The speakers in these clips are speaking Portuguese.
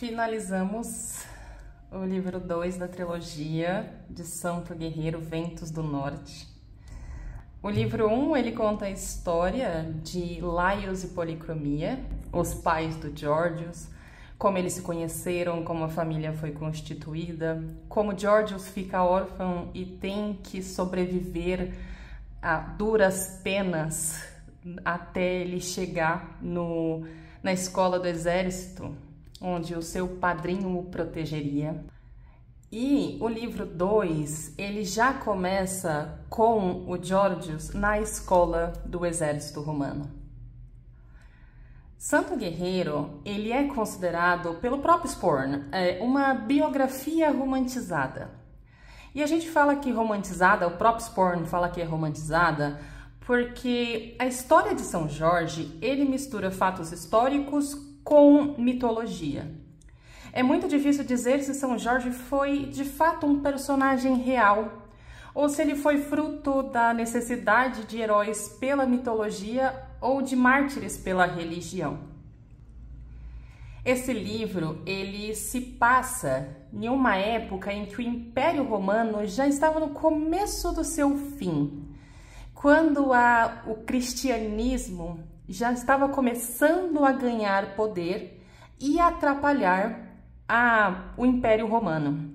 Finalizamos o livro 2 da trilogia de Santo Guerreiro, Ventos do Norte. O livro 1, ele conta a história de Laios e Policromia, os pais do Georgios, como eles se conheceram, como a família foi constituída, como Georgios fica órfão e tem que sobreviver a duras penas até ele chegar na escola do exército, onde o seu padrinho o protegeria. E o livro 2, ele já começa com o Georgios na escola do exército romano. Santo Guerreiro, ele é considerado pelo próprio Sporn uma biografia romantizada. E a gente fala que romantizada, o próprio Sporn fala que é romantizada, porque a história de São Jorge, ele mistura fatos históricos com mitologia. É muito difícil dizer se São Jorge foi de fato um personagem real ou se ele foi fruto da necessidade de heróis pela mitologia ou de mártires pela religião. Esse livro, ele se passa em uma época em que o Império Romano já estava no começo do seu fim, quando o cristianismo já estava começando a ganhar poder e atrapalhar o Império Romano.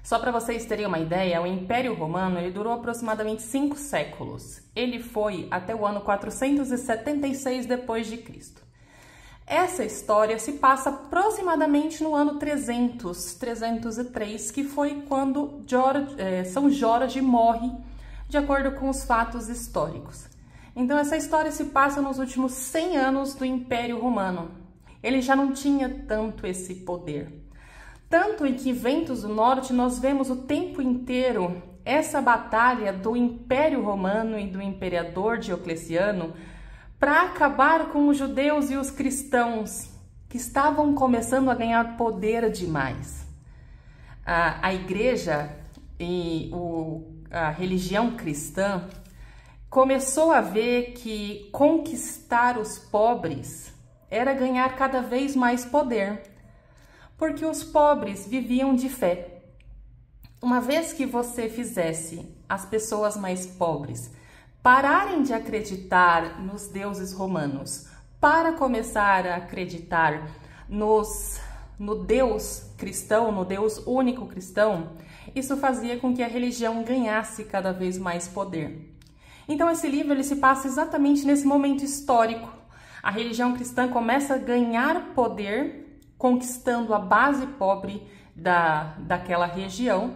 Só para vocês terem uma ideia, o Império Romano ele durou aproximadamente 5 séculos. Ele foi até o ano 476 d.C. Essa história se passa aproximadamente no ano 303, que foi quando São Jorge morre, de acordo com os fatos históricos. Então essa história se passa nos últimos 100 anos do Império Romano. Ele já não tinha tanto esse poder. Tanto em que Ventos do Norte nós vemos o tempo inteiro essa batalha do Império Romano e do imperador Diocleciano para acabar com os judeus e os cristãos que estavam começando a ganhar poder demais. A igreja e a religião cristã começou a ver que conquistar os pobres era ganhar cada vez mais poder, porque os pobres viviam de fé. Uma vez que você fizesse as pessoas mais pobres pararem de acreditar nos deuses romanos para começar a acreditar no Deus cristão, no Deus único cristão, isso fazia com que a religião ganhasse cada vez mais poder. Então esse livro ele se passa exatamente nesse momento histórico. A religião cristã começa a ganhar poder, conquistando a base pobre daquela região,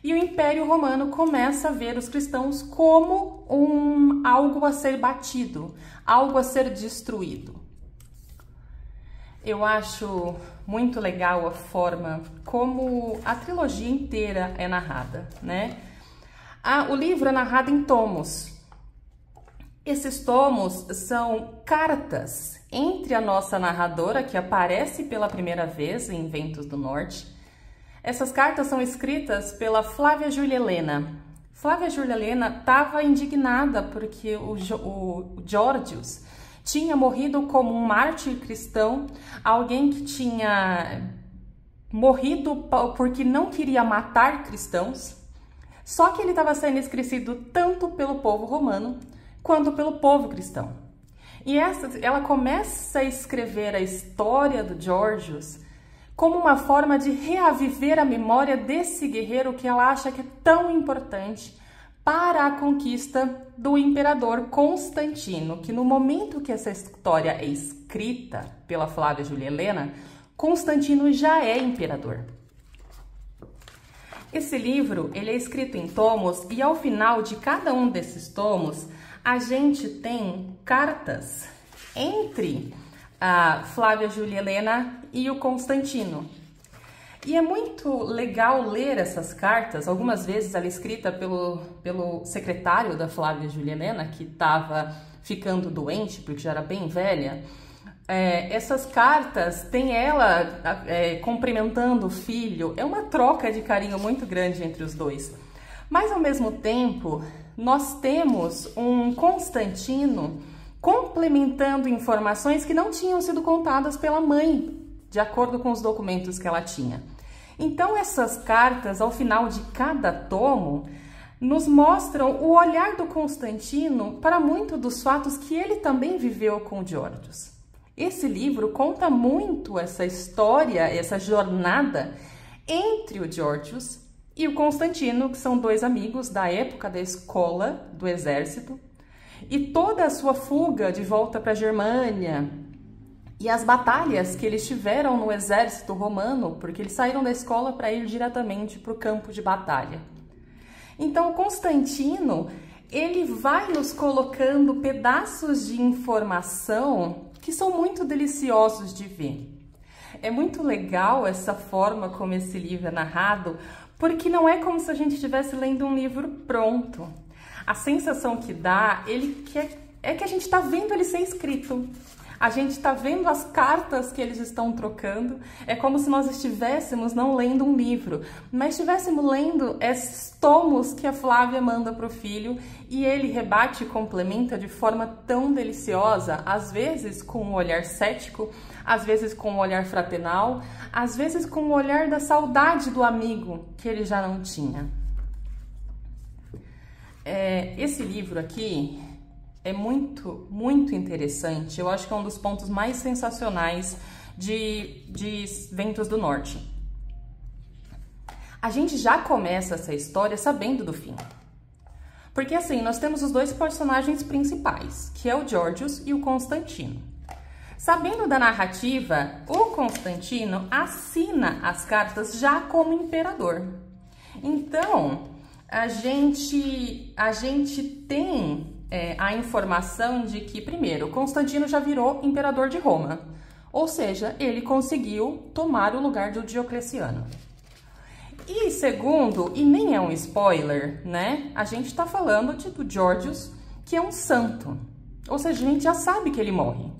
e o Império Romano começa a ver os cristãos como algo a ser batido, algo a ser destruído. Eu acho muito legal a forma como a trilogia inteira é narrada, né? O livro é narrado em tomos. Esses tomos são cartas entre a nossa narradora, que aparece pela primeira vez em Ventos do Norte. Essas cartas são escritas pela Flávia Júlia Helena. Flávia Júlia Helena estava indignada porque o Georgios tinha morrido como um mártir cristão, alguém que tinha morrido porque não queria matar cristãos, só que ele estava sendo esquecido tanto pelo povo romano quanto pelo povo cristão. E ela começa a escrever a história do Georgios como uma forma de reaviver a memória desse guerreiro que ela acha que é tão importante para a conquista do imperador Constantino, que no momento que essa história é escrita pela Flávia Júlia Helena, Constantino já é imperador. Esse livro ele é escrito em tomos e ao final de cada um desses tomos a gente tem cartas entre a Flávia Júlia Helena e o Constantino. E é muito legal ler essas cartas. Algumas vezes ela é escrita pelo secretário da Flávia Júlia Helena, que estava ficando doente, porque já era bem velha. Essas cartas tem ela cumprimentando o filho. É uma troca de carinho muito grande entre os dois. Mas ao mesmo tempo, nós temos um Constantino complementando informações que não tinham sido contadas pela mãe de acordo com os documentos que ela tinha. Então, essas cartas, ao final de cada tomo, nos mostram o olhar do Constantino para muitos dos fatos que ele também viveu com o Georgios. Esse livro conta muito essa história, essa jornada entre o Georgios e o Constantino, que são dois amigos da época da escola do exército, e toda a sua fuga de volta para a Germânia e as batalhas que eles tiveram no exército romano, porque eles saíram da escola para ir diretamente para o campo de batalha. Então, o Constantino, ele vai nos colocando pedaços de informação que são muito deliciosos de ver. É muito legal essa forma como esse livro é narrado, porque não é como se a gente estivesse lendo um livro pronto. A sensação que dá é que a gente está vendo ele ser escrito. A gente está vendo as cartas que eles estão trocando. É como se nós estivéssemos não lendo um livro, mas estivéssemos lendo esses tomos que a Flávia manda para o filho, e ele rebate e complementa de forma tão deliciosa, às vezes com um olhar cético, às vezes com um olhar fraternal, às vezes com o olhar da saudade do amigo que ele já não tinha. Esse livro aqui é muito, muito interessante. Eu acho que é um dos pontos mais sensacionais de Ventos do Norte. A gente já começa essa história sabendo do fim. Porque assim, nós temos os dois personagens principais, que é o Georgios e o Constantino. Sabendo da narrativa, o Constantino assina as cartas já como imperador. Então, a gente tem a informação de que, primeiro, Constantino já virou imperador de Roma, ou seja, ele conseguiu tomar o lugar do Diocleciano. E segundo, e nem é um spoiler, né? A gente está falando do Georgios, que é um santo, ou seja, a gente já sabe que ele morre.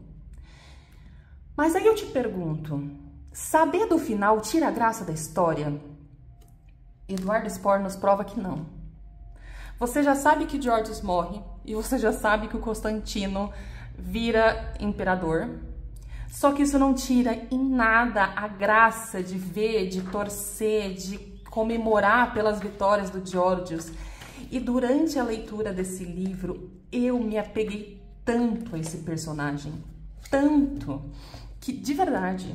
Mas aí eu te pergunto, saber do final tira a graça da história? Eduardo Spohr nos prova que não. Você já sabe que Georgios morre e você já sabe que o Constantino vira imperador. Só que isso não tira em nada a graça de ver, de torcer, de comemorar pelas vitórias do Georgios. E durante a leitura desse livro, eu me apeguei tanto a esse personagem, tanto, que de verdade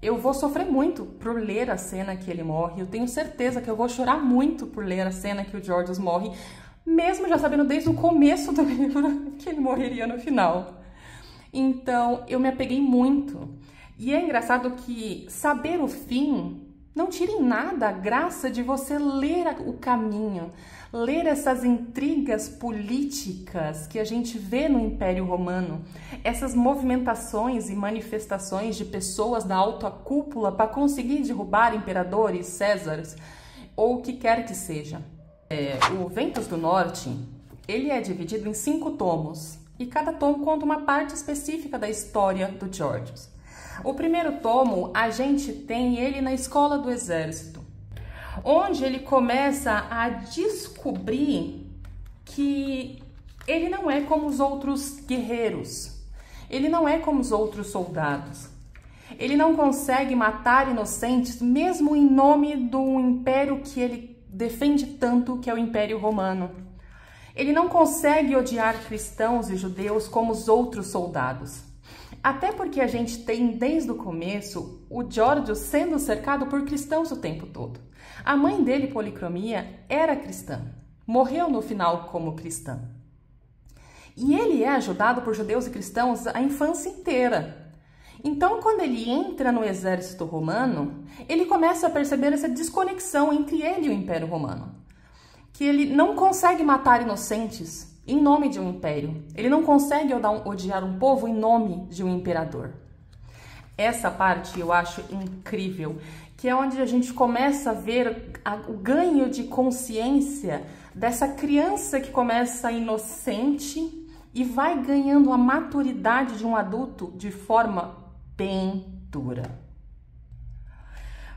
eu vou sofrer muito por ler a cena que ele morre. Eu tenho certeza que eu vou chorar muito por ler a cena que o Georgios morre, mesmo já sabendo desde o começo do livro que ele morreria no final. Então, eu me apeguei muito. E é engraçado que saber o fim não tira em nada a graça de você ler o caminho, ler essas intrigas políticas que a gente vê no Império Romano, essas movimentações e manifestações de pessoas da alta cúpula para conseguir derrubar imperadores, césares, ou o que quer que seja. O Ventos do Norte, ele é dividido em 5 tomos, e cada tomo conta uma parte específica da história do Georgios. O primeiro tomo, a gente tem ele na escola do exército, onde ele começa a descobrir que ele não é como os outros guerreiros, ele não é como os outros soldados. Ele não consegue matar inocentes, mesmo em nome do império que ele defende tanto, que é o Império Romano. Ele não consegue odiar cristãos e judeus como os outros soldados. Até porque a gente tem, desde o começo, o Georgios sendo cercado por cristãos o tempo todo. A mãe dele, Policromia, era cristã. Morreu no final como cristã. E ele é ajudado por judeus e cristãos a infância inteira. Então, quando ele entra no exército romano, ele começa a perceber essa desconexão entre ele e o Império Romano. Que ele não consegue matar inocentes em nome de um império. Ele não consegue odiar um povo em nome de um imperador. Essa parte eu acho incrível, que é onde a gente começa a ver o ganho de consciência dessa criança que começa inocente e vai ganhando a maturidade de um adulto de forma bem dura.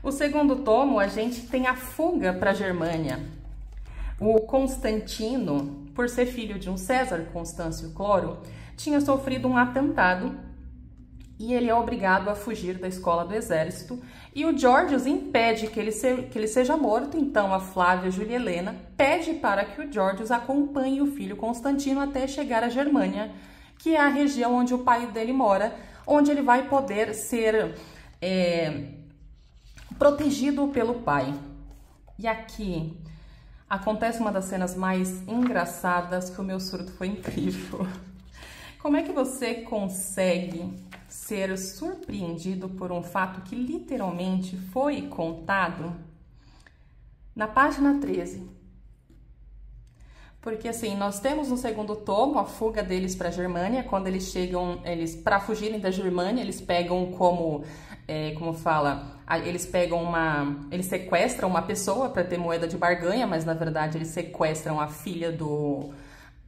O segundo tomo, a gente tem a fuga para a Germânia. O Constantino, por ser filho de um César Constâncio Cloro, tinha sofrido um atentado e ele é obrigado a fugir da escola do exército, e o Georgios impede que ele seja morto. Então a Flávia Júlia Helena pede para que o Georgios acompanhe o filho Constantino até chegar à Germânia, que é a região onde o pai dele mora, onde ele vai poder ser protegido pelo pai. E aqui acontece uma das cenas mais engraçadas, que o meu surto foi incrível. Como é que você consegue ser surpreendido por um fato que literalmente foi contado na página 13? Porque assim, nós temos no segundo tomo a fuga deles para a Germânia. Quando eles chegam, para fugirem da Germânia, eles pegam eles sequestram uma pessoa para ter moeda de barganha, mas na verdade eles sequestram a filha do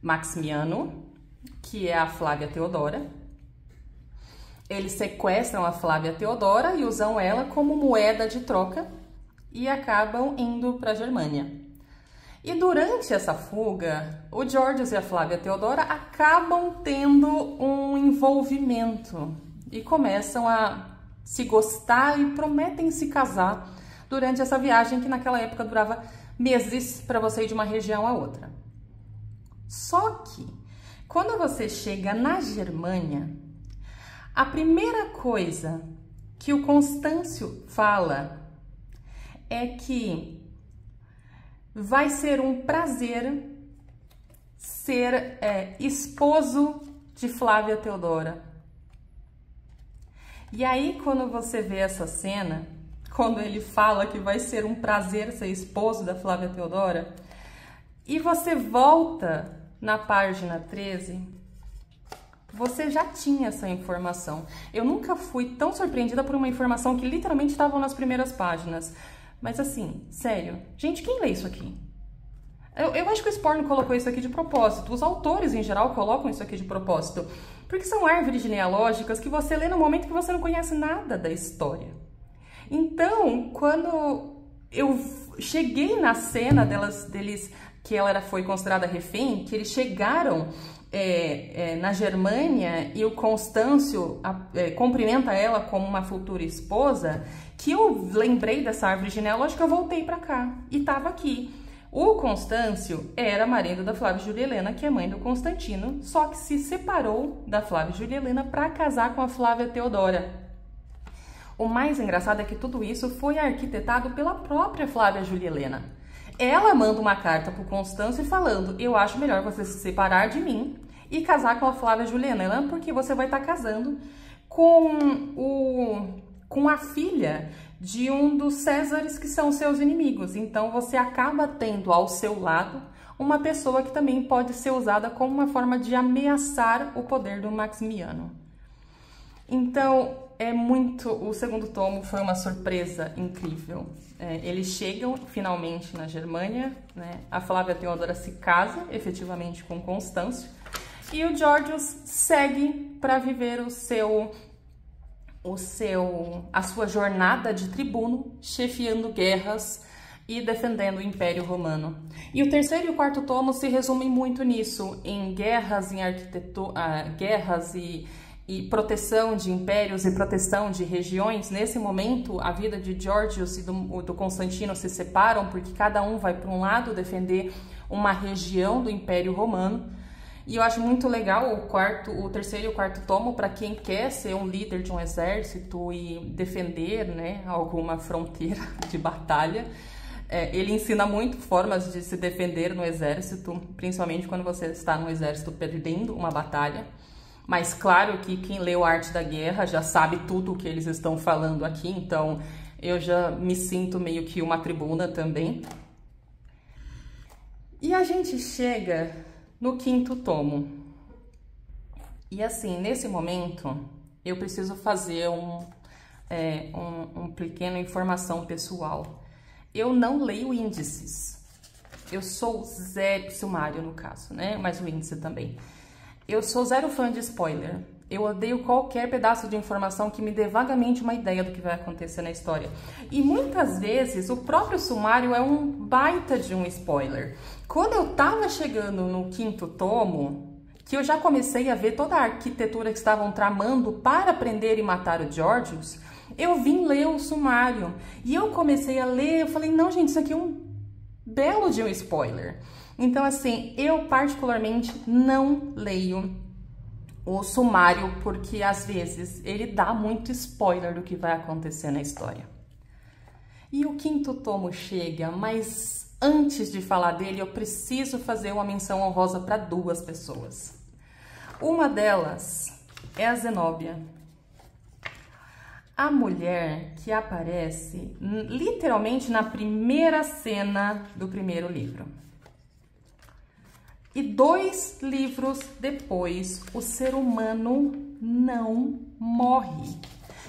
Maximiano, que é a Flávia Teodora. Eles sequestram a Flávia Teodora e usam ela como moeda de troca e acabam indo para a Germânia. E durante essa fuga, o Georgios e a Flávia Teodora acabam tendo um envolvimento e começam a se gostar e prometem se casar durante essa viagem que naquela época durava meses para você ir de uma região a outra. Só que, quando você chega na Germânia, a primeira coisa que o Constâncio fala é que vai ser um prazer ser esposo de Flávia Teodora. E aí, quando você vê essa cena, quando ele fala que vai ser um prazer ser esposo da Flávia Teodora, e você volta na página 13, você já tinha essa informação. Eu nunca fui tão surpreendida por uma informação que literalmente estava nas primeiras páginas. Mas assim, sério, gente, quem lê isso aqui? Eu acho que o Sporn colocou isso aqui de propósito. Os autores, em geral, colocam isso aqui de propósito. Porque são árvores genealógicas que você lê no momento que você não conhece nada da história. Então, quando eu cheguei na cena deles, que ela foi considerada refém, que eles chegaram na Germânia e o Constâncio cumprimenta ela como uma futura esposa, que eu lembrei dessa árvore genealógica, eu voltei pra cá e tava aqui. O Constâncio era marido da Flávia Júlia Helena, que é mãe do Constantino, só que se separou da Flávia Júlia Helena para casar com a Flávia Teodora. O mais engraçado é que tudo isso foi arquitetado pela própria Flávia Júlia Helena. Ela manda uma carta pro Constâncio falando: eu acho melhor você se separar de mim e casar com a Flávia Júlia Helena, porque você vai estar casando com a filha de um dos Césares que são seus inimigos. Então você acaba tendo ao seu lado uma pessoa que também pode ser usada como uma forma de ameaçar o poder do Maximiano. Então o segundo tomo foi uma surpresa incrível. Eles chegam finalmente na Germânia, né? A Flávia Teodora se casa efetivamente com Constâncio e o Georgios segue para viver a sua jornada de tribuno, chefiando guerras e defendendo o Império Romano. E o terceiro e o quarto tomo se resumem muito nisso, em guerras, em arquitetura, guerras e proteção de impérios e proteção de regiões. Nesse momento, a vida de Georgios e do Constantino se separam, porque cada um vai para um lado defender uma região do Império Romano. E eu acho muito legal o terceiro e o quarto tomo para quem quer ser um líder de um exército e defender, né, alguma fronteira de batalha. Ele ensina muito formas de se defender no exército, principalmente quando você está no exército perdendo uma batalha. Mas claro que quem leu Arte da Guerra já sabe tudo o que eles estão falando aqui, então eu já me sinto meio que uma tribuna também. E a gente chega no quinto tomo. E assim, nesse momento, eu preciso fazer uma pequena informação pessoal. Eu não leio índices. Eu sou zero, sumário no caso, né? Mas o índice também. Eu sou zero fã de spoiler. Eu odeio qualquer pedaço de informação que me dê vagamente uma ideia do que vai acontecer na história. E muitas vezes o próprio sumário é um baita de um spoiler. Quando eu tava chegando no quinto tomo, que eu já comecei a ver toda a arquitetura que estavam tramando para prender e matar o Georgios, eu vim ler o sumário. E eu comecei a ler, eu falei, não, gente, isso aqui é um belo de um spoiler. Então, assim, eu particularmente não leio o sumário, porque às vezes ele dá muito spoiler do que vai acontecer na história. E o quinto tomo chega, mas antes de falar dele, eu preciso fazer uma menção honrosa para duas pessoas. Uma delas é a Zenóbia, a mulher que aparece literalmente na primeira cena do primeiro livro. E 2 livros depois, o ser humano não morre.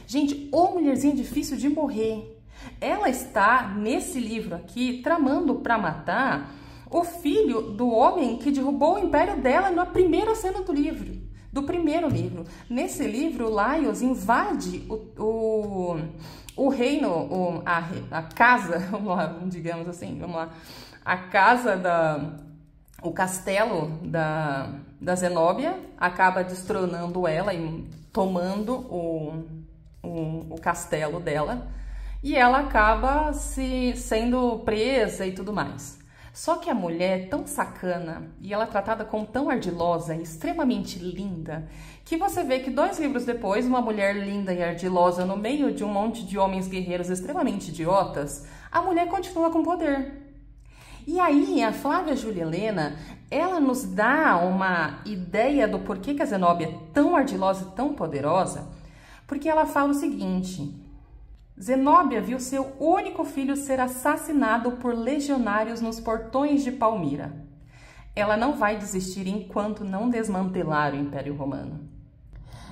Gente, ô mulherzinha difícil de morrer. Ela está, nesse livro aqui, tramando para matar o filho do homem que derrubou o império dela na primeira cena do livro. Do primeiro livro. Nesse livro, Laios invade o reino, a casa, vamos lá, digamos assim, vamos lá, a casa o castelo da Zenóbia, acaba destronando ela e tomando o castelo dela, e ela acaba sendo presa e tudo mais. Só que a mulher é tão sacana e ela é tratada como tão ardilosa e extremamente linda, que você vê que 2 livros depois, uma mulher linda e ardilosa no meio de um monte de homens guerreiros extremamente idiotas, a mulher continua com poder. E aí, a Flávia Júlia Helena, ela nos dá uma ideia do porquê que a Zenóbia é tão ardilosa e tão poderosa, porque ela fala o seguinte: Zenóbia viu seu único filho ser assassinado por legionários nos portões de Palmira. Ela não vai desistir enquanto não desmantelar o Império Romano.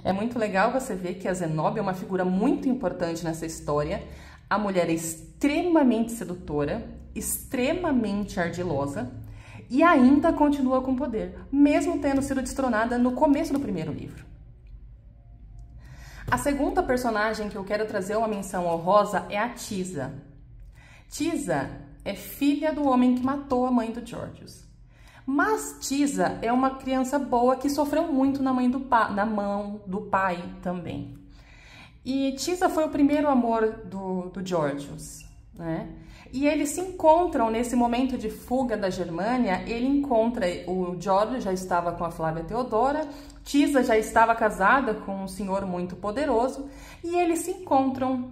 É muito legal você ver que a Zenóbia é uma figura muito importante nessa história. A mulher é extremamente sedutora, extremamente ardilosa e ainda continua com poder, mesmo tendo sido destronada no começo do primeiro livro. A segunda personagem que eu quero trazer uma menção honrosa é a Tisa. Tisa é filha do homem que matou a mãe do Georgios. Mas Tisa é uma criança boa que sofreu muito na mão do pai também. E Tisa foi o primeiro amor do Georgios, né? E eles se encontram nesse momento de fuga da Germânia. Ele encontra, o Georgios já estava com a Flávia Teodora, Tisa já estava casada com um senhor muito poderoso, e eles se encontram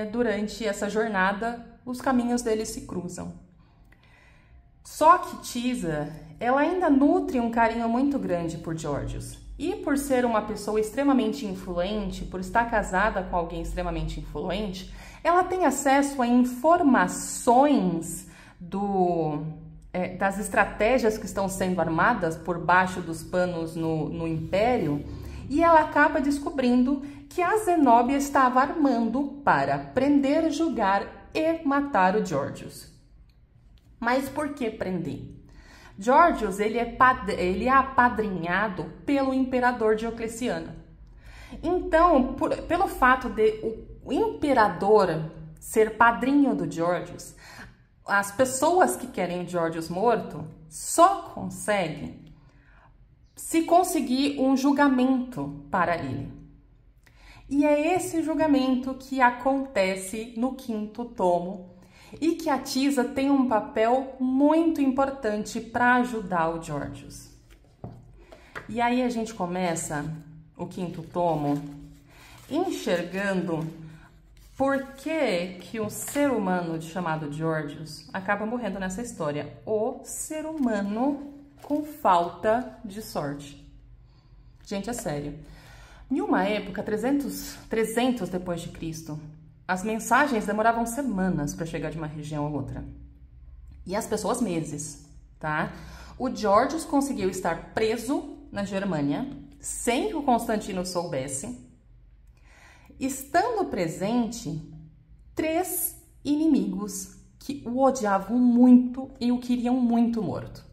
durante essa jornada, os caminhos deles se cruzam. Só que Tisa, ela ainda nutre um carinho muito grande por Georgios. E por ser uma pessoa extremamente influente, por estar casada com alguém extremamente influente, ela tem acesso a informações das estratégias que estão sendo armadas por baixo dos panos no Império, e ela acaba descobrindo que a Zenóbia estava armando para prender, julgar e matar o Georgios. Mas por que prender? Georgios, ele é apadrinhado pelo imperador Diocleciano. Então, pelo fato de o imperador ser padrinho do Georgios, as pessoas que querem o Georgios morto só conseguem se conseguir um julgamento para ele. E é esse julgamento que acontece no 5º tomo, e que a Tisa tem um papel muito importante para ajudar o Georgios. E aí a gente começa o 5º tomo enxergando por que o ser humano chamado Georgios acaba morrendo nessa história. O ser humano com falta de sorte. Gente, é sério. Em uma época, 300 depois de Cristo, as mensagens demoravam semanas para chegar de uma região a outra. E as pessoas meses, tá? O Georgios conseguiu estar preso na Germânia, sem que o Constantino soubesse, estando presente 3 inimigos que o odiavam muito e o queriam muito morto.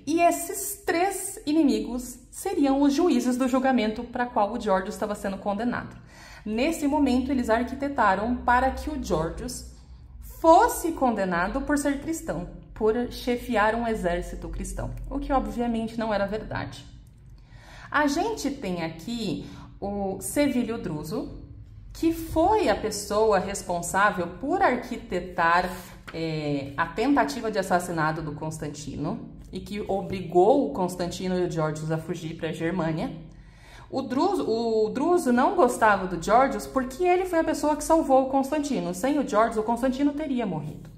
E esses 3 inimigos seriam os juízes do julgamento para qual o Georgios estava sendo condenado. Nesse momento, eles arquitetaram para que o Georgios fosse condenado por ser cristão, por chefiar um exército cristão, o que obviamente não era verdade. A gente tem aqui o Servilio Druso, que foi a pessoa responsável por arquitetar a tentativa de assassinato do Constantino e que obrigou o Constantino e o Georgios a fugir para a Germânia. O Druso não gostava do Georgios porque ele foi a pessoa que salvou o Constantino. Sem o Georgios, o Constantino teria morrido.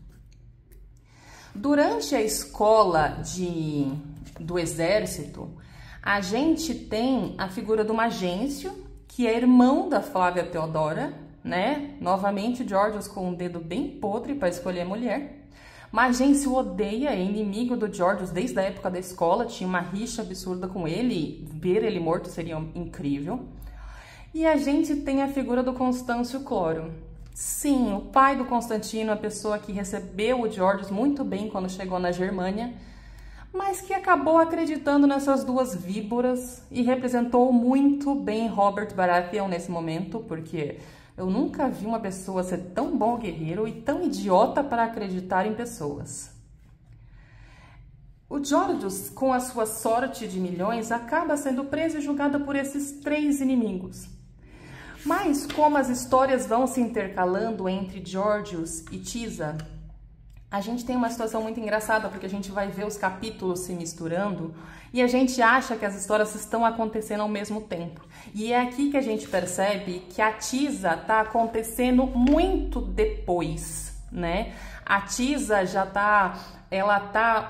Durante a escola do exército, a gente tem a figura do Magêncio, que é irmão da Flávia Teodora, né? Novamente, o Georgios com um dedo bem podre para escolher mulher. Magêncio odeia, é inimigo do Georgios desde a época da escola, tinha uma rixa absurda com ele, ver ele morto seria incrível. E a gente tem a figura do Constâncio Cloro. Sim, o pai do Constantino, a pessoa que recebeu o Georgios muito bem quando chegou na Germânia, mas que acabou acreditando nessas duas víboras e representou muito bem Robert Baratheon nesse momento, porque eu nunca vi uma pessoa ser tão bom guerreiro e tão idiota para acreditar em pessoas. O Georgios, com a sua sorte de milhões, acaba sendo preso e julgado por esses três inimigos. Mas como as histórias vão se intercalando entre Georgios e Tisa, a gente tem uma situação muito engraçada, porque a gente vai ver os capítulos se misturando e a gente acha que as histórias estão acontecendo ao mesmo tempo. E é aqui que a gente percebe que a Tisa está acontecendo muito depois, né? A Tisa já tá,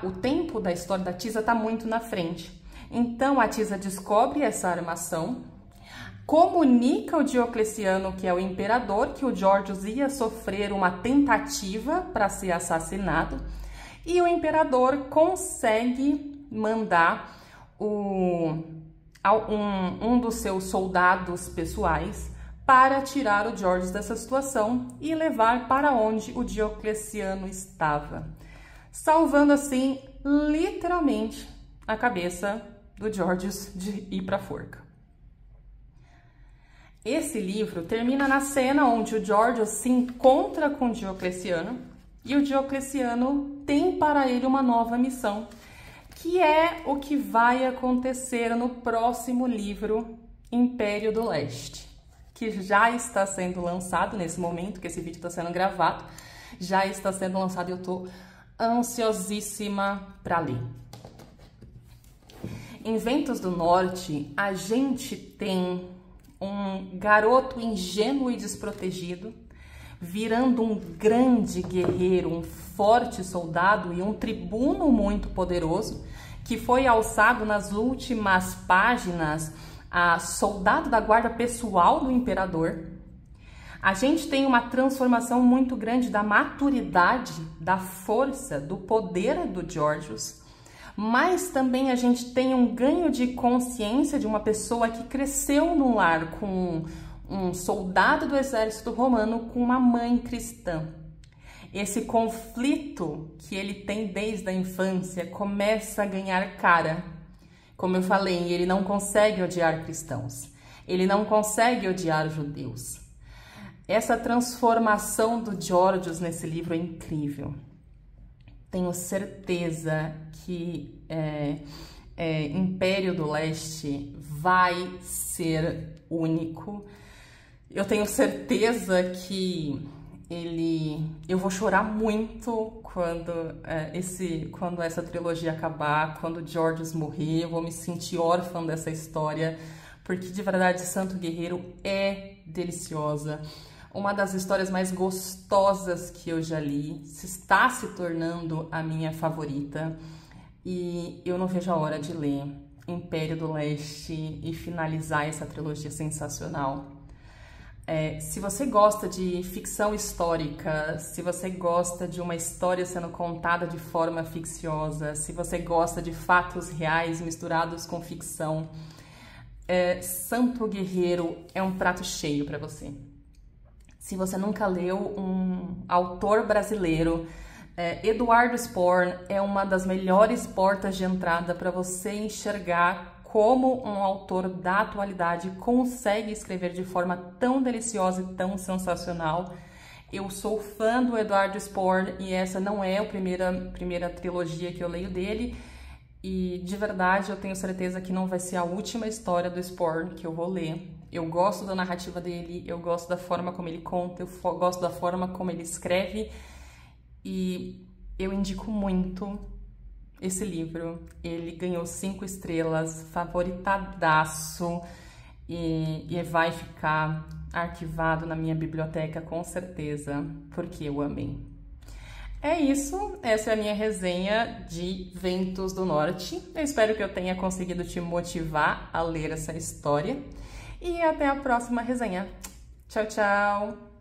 o tempo da história da Tisa está muito na frente. Então a Tisa descobre essa armação, comunica ao Diocleciano, que é o imperador, que o Georgios ia sofrer uma tentativa para ser assassinado, e o imperador consegue mandar um dos seus soldados pessoais para tirar o Georgios dessa situação e levar para onde o Diocleciano estava, salvando assim, literalmente, a cabeça do Georgios de ir para a forca. Esse livro termina na cena onde o Georgios se encontra com o Diocleciano e o Diocleciano tem para ele uma nova missão, que é o que vai acontecer no próximo livro, Império do Leste, que já está sendo lançado nesse momento que esse vídeo está sendo gravado, já está sendo lançado e eu estou ansiosíssima para ler. Em Ventos do Norte, a gente tem um garoto ingênuo e desprotegido, virando um grande guerreiro, um forte soldado e um tribuno muito poderoso, que foi alçado nas últimas páginas a soldado da guarda pessoal do imperador. A gente tem uma transformação muito grande da maturidade, da força, do poder do Georgios, mas também a gente tem um ganho de consciência de uma pessoa que cresceu num lar com um soldado do exército romano com uma mãe cristã. Esse conflito que ele tem desde a infância começa a ganhar cara. Como eu falei, ele não consegue odiar cristãos, ele não consegue odiar judeus. Essa transformação do Georgios nesse livro é incrível. Tenho certeza que Império do Leste vai ser único. Eu tenho certeza que eu vou chorar muito quando essa trilogia acabar, quando o Georgios morrer. Eu vou me sentir órfã dessa história, porque de verdade Santo Guerreiro é deliciosa. Uma das histórias mais gostosas que eu já li, está se tornando a minha favorita e eu não vejo a hora de ler Império do Leste e finalizar essa trilogia sensacional. Se você gosta de ficção histórica, se você gosta de uma história sendo contada de forma ficciosa, se você gosta de fatos reais misturados com ficção, Santo Guerreiro é um prato cheio para você. Se você nunca leu um autor brasileiro, Eduardo Sporn é uma das melhores portas de entrada para você enxergar como um autor da atualidade consegue escrever de forma tão deliciosa e tão sensacional. Eu sou fã do Eduardo Sporn e essa não é a primeira trilogia que eu leio dele. E de verdade eu tenho certeza que não vai ser a última história do Sporn que eu vou ler. Eu gosto da narrativa dele, eu gosto da forma como ele conta, eu gosto da forma como ele escreve e eu indico muito esse livro. Ele ganhou 5 estrelas, favoritadaço e vai ficar arquivado na minha biblioteca com certeza, porque eu amei. É isso, essa é a minha resenha de Ventos do Norte. Eu espero que eu tenha conseguido te motivar a ler essa história. E até a próxima resenha. Tchau, tchau!